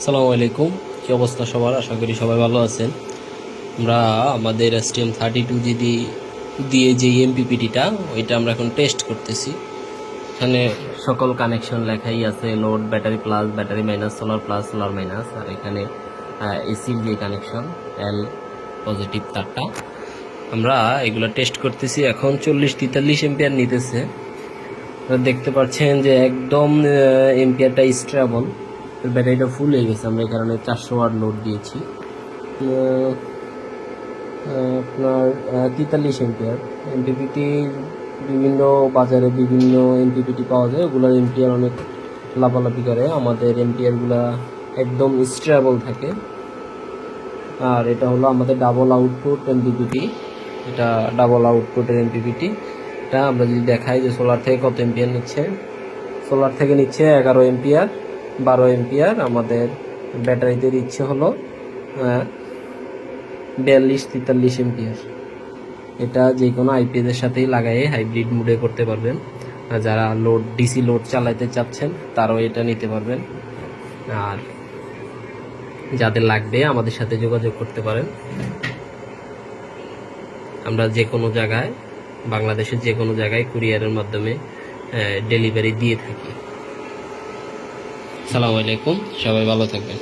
আসসালামু আলাইকুম। কি অবস্থা সবার? আশা করি সবাই ভালো আছেন। আমরা আমাদের STM32 দিয়ে যে এমপিপিটিটা ওইটা আমরা এখন টেস্ট করতেছি। এখানে সকল কানেকশন লেখাই আছে, load, battery plus, battery minus, solar plus, solar minus. আর এখানে এসির যে কানেকশন, এল পজিটিভ তারটা, আমরা এগুলো টেস্ট করতেছি। এখন 40-43 এম্পিয়ার নিতেছে। দেখতে পাচ্ছেন যে একদম এম্পিয়ারটা স্টেবল, ব্যাটারিটা ফুল হয়ে গেছে। আমরা এই কারণে 400 ওয়াট লোড দিয়েছি। আপনার 43 এম্পিয়ার এমপিপিটি, বিভিন্ন বাজারে বিভিন্ন এমপিপিটি পাওয়া যায়, ওগুলোর এম্পিয়ার অনেক লাফালাফি করে। আমাদের এম্পিয়ারগুলা একদম স্টেবল থাকে। আর এটা হলো আমাদের ডাবল আউটপুট এমপিপিটি। এটা ডাবল আউটপুটের এমপিপিটি। এটা আমরা যদি দেখাই যে সোলার থেকে কত এম্পিয়ার নিচ্ছে, সোলার থেকে নিচ্ছে 11 এম্পিয়ার, 12 এম্পিয়ার। আমাদের ব্যাটারিতে দিচ্ছে হলো 42-43 এম্পিয়ার। এটা যে কোনো আইপিএসের সাথেই লাগাই হাইব্রিড মোডে করতে পারবেন। যারা লোড ডিসি লোড চালাতে চাচ্ছেন তারাও এটা নিতে পারবেন। আর যাদের লাগবে আমাদের সাথে যোগাযোগ করতে পারেন। আমরা যে কোনো জায়গায়, বাংলাদেশের যে কোনো জায়গায় কুরিয়ারের মাধ্যমে ডেলিভারি দিয়ে থাকি। আসসালামু আলাইকুম, সবাই ভালো থাকবেন।